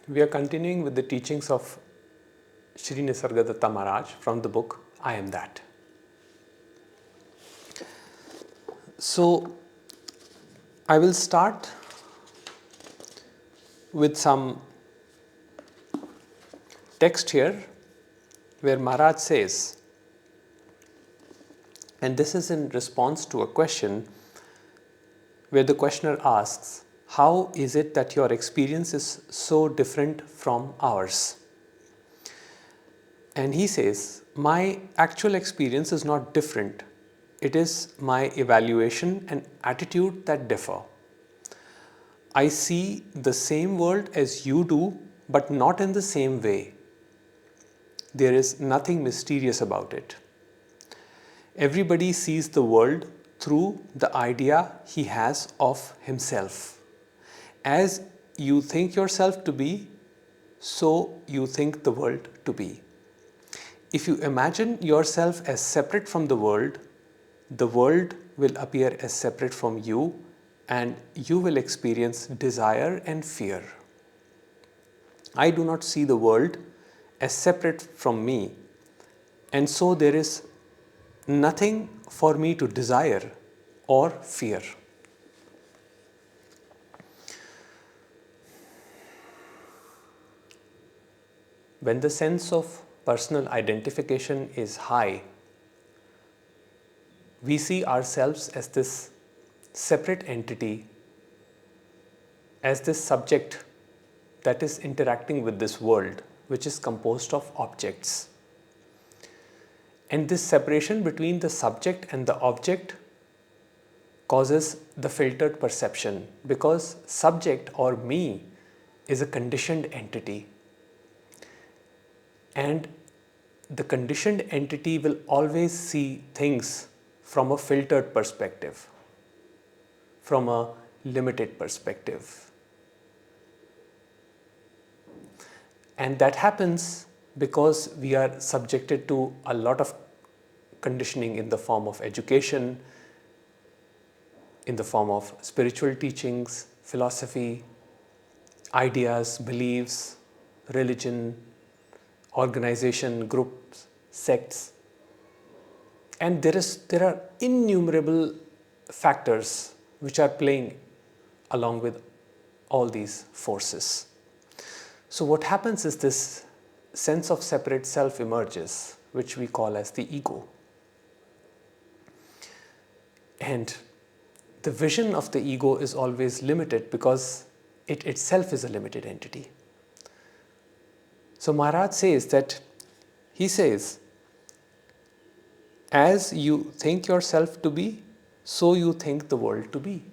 We are continuing with the teachings of Sri Nisargadatta Maharaj from the book I Am That. So, I will start with some text here where Maharaj says, and this is in response to a question where the questioner asks, how is it that your experience is so different from ours? And he says, my actual experience is not different. It is my evaluation and attitude that differ. I see the same world as you do, but not in the same way. There is nothing mysterious about it. Everybody sees the world through the idea he has of himself. As you think yourself to be, so you think the world to be. If you imagine yourself as separate from the world will appear as separate from you, and you will experience desire and fear. I do not see the world as separate from me, and so there is nothing for me to desire or fear. When the sense of personal identification is high, we see ourselves as this separate entity, as this subject that is interacting with this world, which is composed of objects. And this separation between the subject and the object causes the filtered perception, because subject or me is a conditioned entity. And the conditioned entity will always see things from a filtered perspective, from a limited perspective. And that happens because we are subjected to a lot of conditioning in the form of education, in the form of spiritual teachings, philosophy, ideas, beliefs, religion, organization, groups, sects. And there are innumerable factors which are playing along with all these forces. So what happens is this sense of separate self emerges, which we call as the ego. And the vision of the ego is always limited because it itself is a limited entity. So Maharaj says that, he says, as you think yourself to be, so you think the world to be.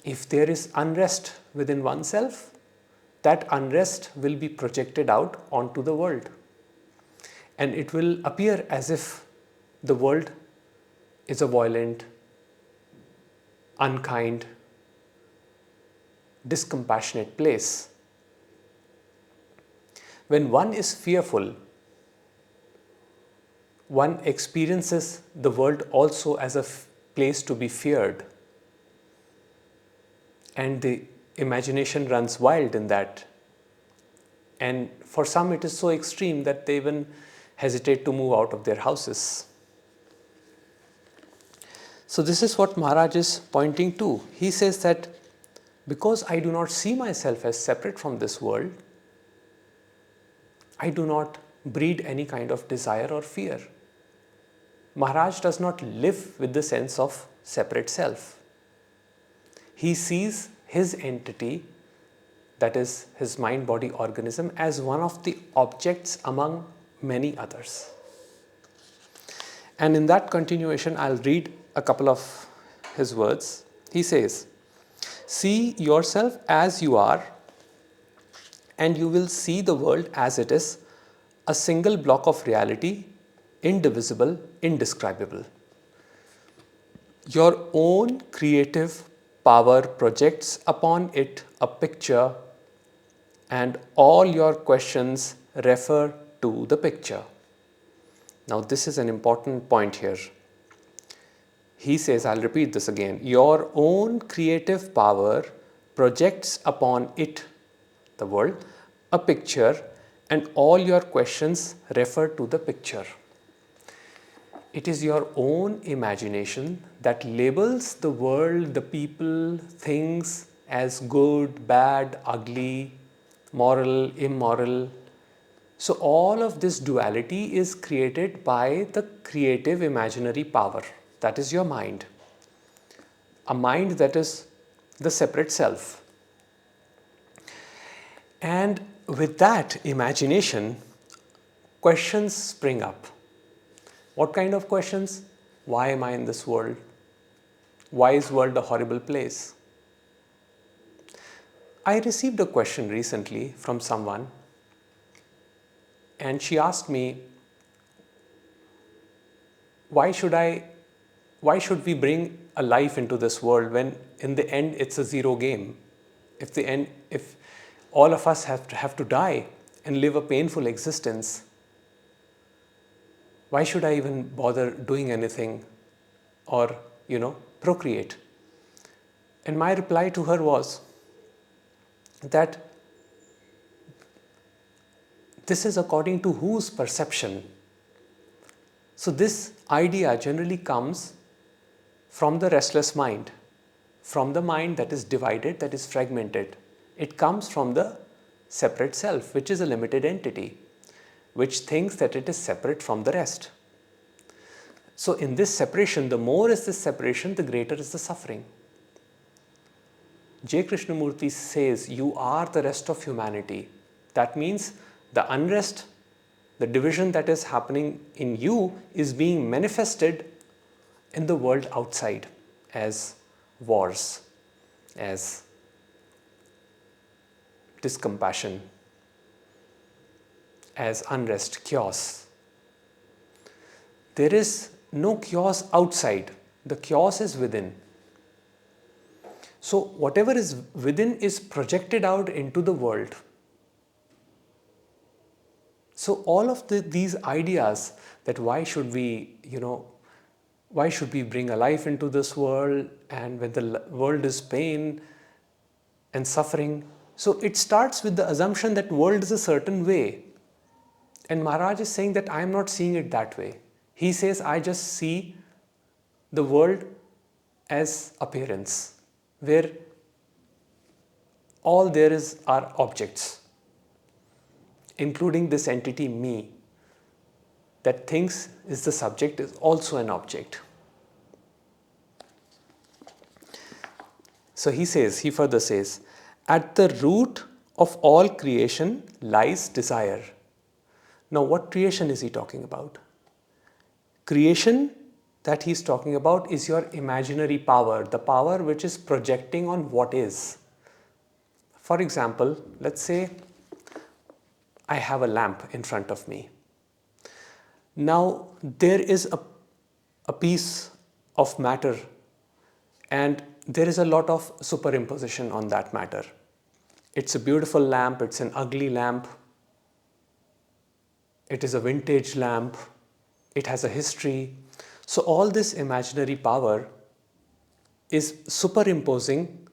If there is unrest within oneself, that unrest will be projected out onto the world. And it will appear as if the world is a violent, unkind, discompassionate place. When one is fearful, one experiences the world also as a place to be feared. And the imagination runs wild in that. And for some it is so extreme that they even hesitate to move out of their houses. So this is what Maharaj is pointing to. He says that because I do not see myself as separate from this world, I do not breed any kind of desire or fear. Maharaj does not live with the sense of separate self. He sees his entity, that is his mind-body organism, as one of the objects among many others. And in that continuation, I'll read a couple of his words. He says, see yourself as you are, and you will see the world as it is, a single block of reality, indivisible, indescribable. Your own creative power projects upon it a picture, and all your questions refer to the picture. Now this is an important point here. He says, I'll repeat this again, your own creative power projects upon it, the world, a picture, and all your questions refer to the picture. It is your own imagination that labels the world, the people, things as good, bad, ugly, moral, immoral. So all of this duality is created by the creative imaginary power. That is your mind. A mind that is the separate self. And with that imagination, questions spring up. What kind of questions? Why am I in this world? Why is world a horrible place? I received a question recently from someone, and she asked me, why should we bring a life into this world when in the end it's a zero game? If all of us have to die and live a painful existence, why should I even bother doing anything or, procreate? And my reply to her was that this is according to whose perception. So this idea generally comes from the restless mind, from the mind that is divided, that is fragmented. It comes from the separate self, which is a limited entity, which thinks that it is separate from the rest. So in this separation, the more is this separation, the greater is the suffering. J. Krishnamurti says, you are the rest of humanity. That means the unrest, the division that is happening in you is being manifested in the world outside as wars, as discompassion, as unrest, chaos. There is no chaos outside. The chaos is within. So whatever is within is projected out into the world. So all of these ideas that why should we bring a life into this world, and when the world is pain and suffering. So it starts with the assumption that world is a certain way. And Maharaj is saying that I am not seeing it that way. He says, I just see the world as appearance, where all there is are objects, including this entity me, that thinks is the subject is also an object. So he further says, at the root of all creation lies desire. Now what creation is he talking about? Creation that he's talking about is your imaginary power, the power which is projecting on what is. For example, let's say I have a lamp in front of me. Now there is a piece of matter, and there is a lot of superimposition on that matter. It's a beautiful lamp, it's an ugly lamp, it is a vintage lamp, it has a history. So all this imaginary power is superimposing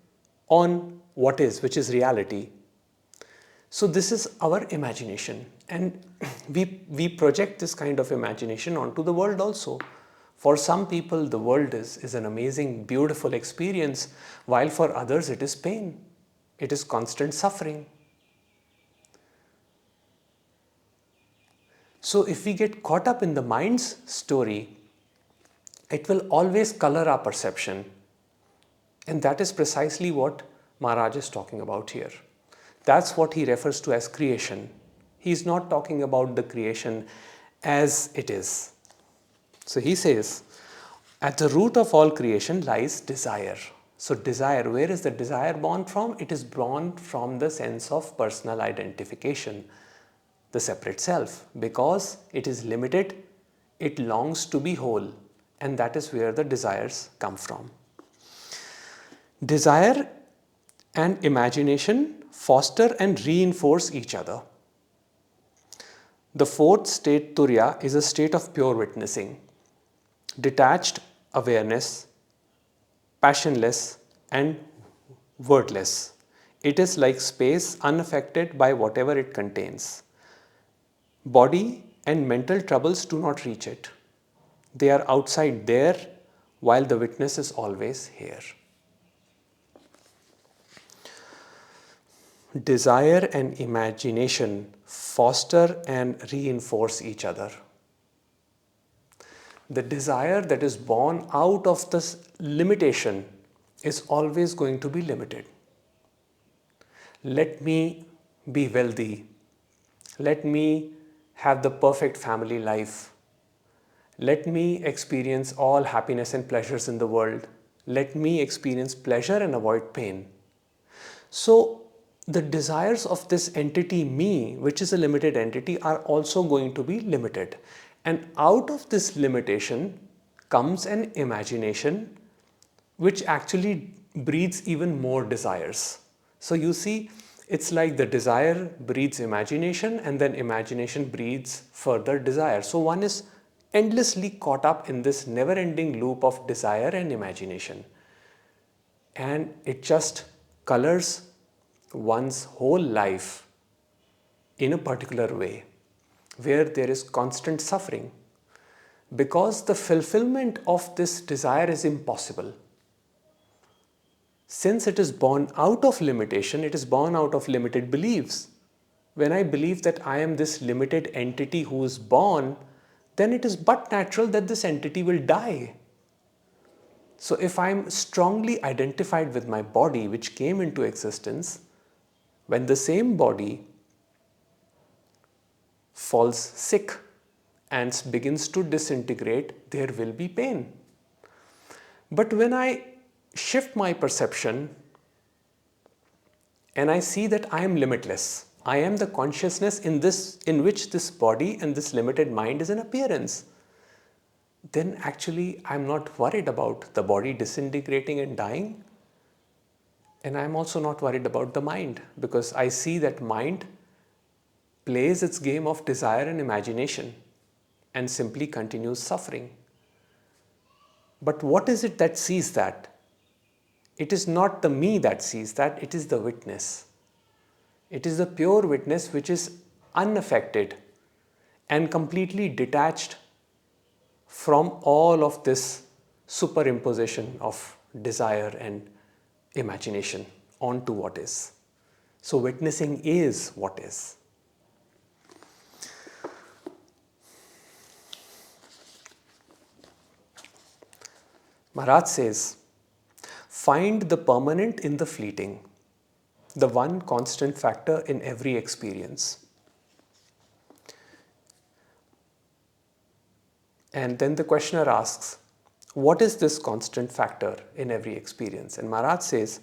on what is, which is reality. So this is our imagination, and we project this kind of imagination onto the world also. For some people, the world is an amazing, beautiful experience, while for others it is pain. It is constant suffering. So if we get caught up in the mind's story, it will always color our perception. And that is precisely what Maharaj is talking about here. That's what he refers to as creation. He's not talking about the creation as it is. So he says, at the root of all creation lies desire. So desire, where is the desire born from? It is born from the sense of personal identification, the separate self. Because it is limited, it longs to be whole. And that is where the desires come from. Desire and imagination foster and reinforce each other. The fourth state, Turiya, is a state of pure witnessing, detached awareness, passionless and wordless. It is like space unaffected by whatever it contains. Body and mental troubles do not reach it. They are outside there while the witness is always here. Desire and imagination foster and reinforce each other. The desire that is born out of this limitation is always going to be limited. Let me be wealthy. Let me have the perfect family life. Let me experience all happiness and pleasures in the world. Let me experience pleasure and avoid pain. So, the desires of this entity me, which is a limited entity, are also going to be limited. And out of this limitation comes an imagination which actually breeds even more desires. So you see, it's like the desire breeds imagination, and then imagination breeds further desire. So one is endlessly caught up in this never-ending loop of desire and imagination. And it just colors one's whole life in a particular way, where there is constant suffering, because the fulfillment of this desire is impossible. Since it is born out of limitation, it is born out of limited beliefs. When I believe that I am this limited entity who is born, then it is but natural that this entity will die. So if I am strongly identified with my body which came into existence, when the same body falls sick and begins to disintegrate, there will be pain. But when I shift my perception and I see that I am limitless, I am the consciousness in which this body and this limited mind is an appearance, then actually I'm not worried about the body disintegrating and dying. And I'm also not worried about the mind, because I see that mind plays its game of desire and imagination and simply continues suffering. But what is it that sees that? It is not the me that sees that, it is the witness. It is the pure witness which is unaffected and completely detached from all of this superimposition of desire and imagination onto what is. So witnessing is what is. Maharaj says, find the permanent in the fleeting, the one constant factor in every experience. And then the questioner asks, what is this constant factor in every experience? And Maharaj says,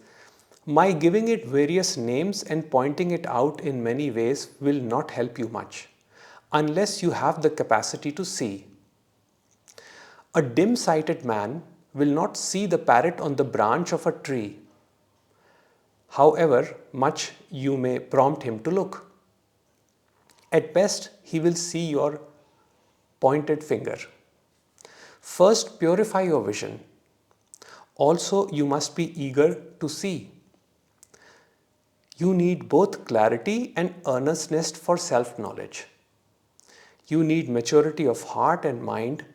my giving it various names and pointing it out in many ways will not help you much, unless you have the capacity to see. A dim-sighted man will not see the parrot on the branch of a tree, however much you may prompt him to look. At best, he will see your pointed finger. First, purify your vision. Also, you must be eager to see. You need both clarity and earnestness for self-knowledge. You need maturity of heart and mind,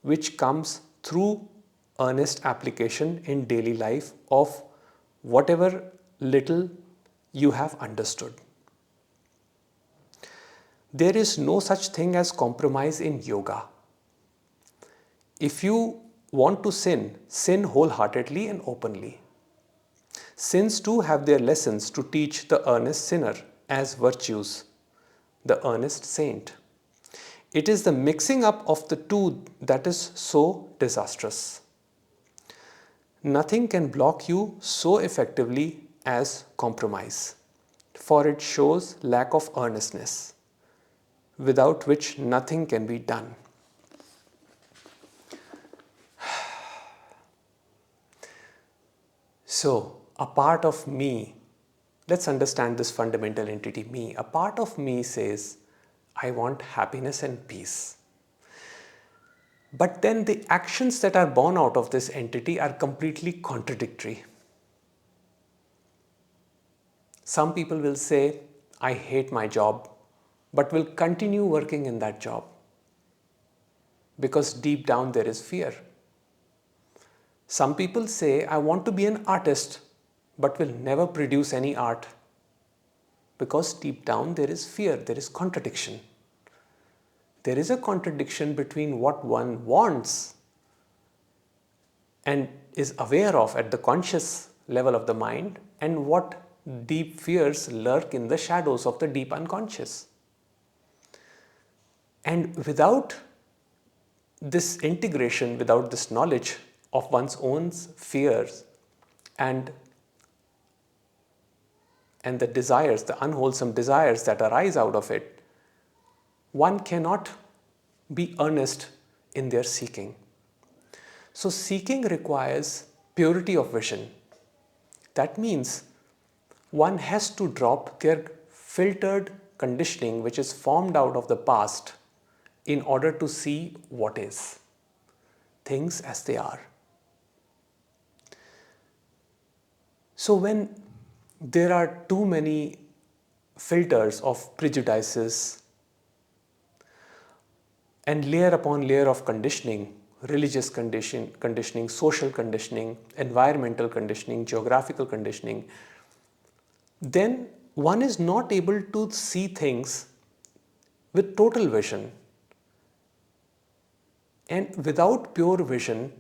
which comes through earnest application in daily life of whatever little you have understood. There is no such thing as compromise in yoga. If you want to sin, sin wholeheartedly and openly. Sins too have their lessons to teach the earnest sinner as virtues, the earnest saint. It is the mixing up of the two that is so disastrous. Nothing can block you so effectively as compromise, for it shows lack of earnestness, without which nothing can be done. So, a part of me, let's understand this fundamental entity me. A part of me says, I want happiness and peace. But then the actions that are born out of this entity are completely contradictory. Some people will say, I hate my job, but will continue working in that job because deep down there is fear. Some people say, I want to be an artist, but will never produce any art because deep down there is fear, there is contradiction. There is a contradiction between what one wants and is aware of at the conscious level of the mind and what deep fears lurk in the shadows of the deep unconscious. And without this integration, without this knowledge of one's own fears and the desires, the unwholesome desires that arise out of it, one cannot be earnest in their seeking. So seeking requires purity of vision. That means one has to drop their filtered conditioning which is formed out of the past in order to see what is, things as they are. So when there are too many filters of prejudices and layer upon layer of conditioning, religious conditioning, social conditioning, environmental conditioning, geographical conditioning, then one is not able to see things with total vision. And without pure vision,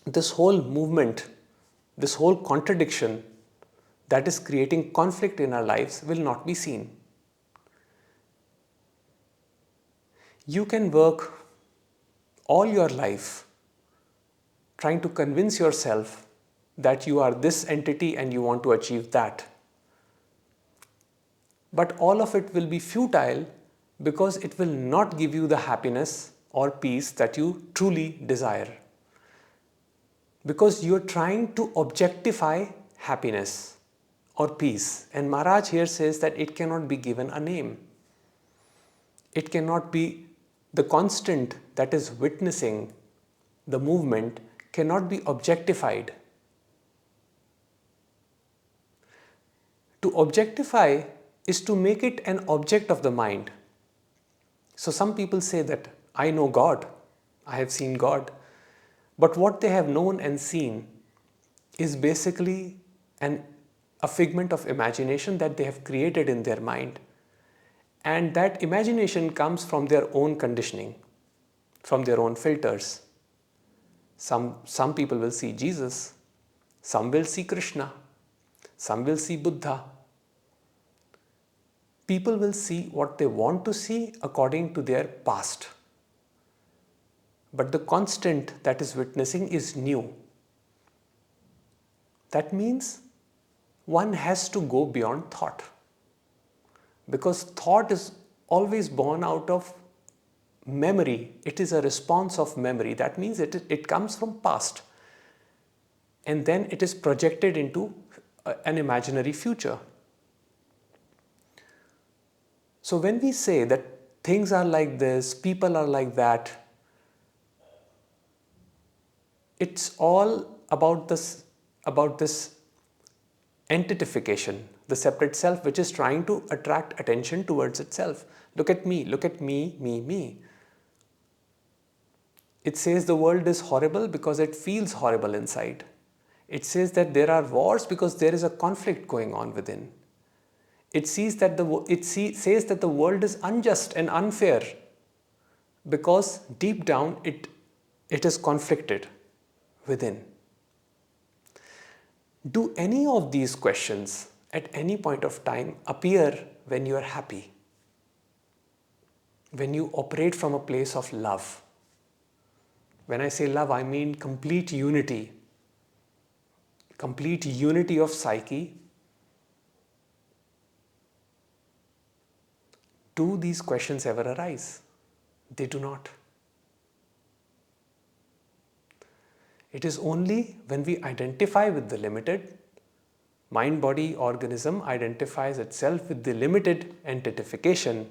this whole movement, this whole contradiction that is creating conflict in our lives will not be seen. You can work all your life trying to convince yourself that you are this entity and you want to achieve that. But all of it will be futile because it will not give you the happiness or peace that you truly desire. Because you are trying to objectify happiness or peace. And Maharaj here says that it cannot be given a name. It cannot be the constant that is witnessing the movement cannot be objectified. To objectify is to make it an object of the mind. So some people say that I know God, I have seen God, but what they have known and seen is basically a figment of imagination that they have created in their mind. And that imagination comes from their own conditioning, from their own filters. Some people will see Jesus, some will see Krishna, some will see Buddha. People will see what they want to see according to their past. But the constant that is witnessing is new. That means one has to go beyond thought. Because thought is always born out of memory. It is a response of memory. That means it comes from past. And then it is projected into an imaginary future. So when we say that things are like this, people are like that, it's all about this entitification, the separate self which is trying to attract attention towards itself. Look at me, me. It says the world is horrible because it feels horrible inside. It says that there are wars because there is a conflict going on within. It says that the world is unjust and unfair because deep down it is conflicted within. Do any of these questions at any point of time appear when you are happy? When you operate from a place of love? When I say love, I mean complete unity of psyche. Do these questions ever arise? They do not. It is only when we identify with the limited, mind, body, organism identifies itself with the limited entitification,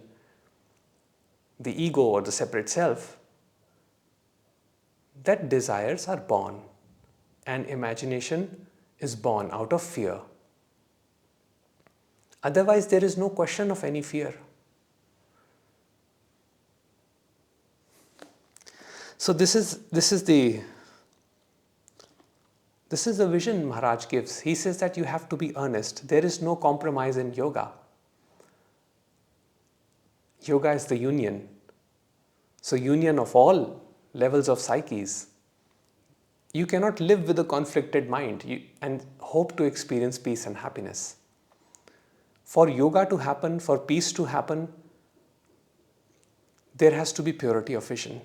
the ego or the separate self, that desires are born and imagination is born out of fear. Otherwise, there is no question of any fear. So this is the vision Maharaj gives. He says that you have to be earnest. There is no compromise in yoga. Yoga is the union. So union of all levels of psyches. You cannot live with a conflicted mind and hope to experience peace and happiness. For yoga to happen, for peace to happen, there has to be purity of vision.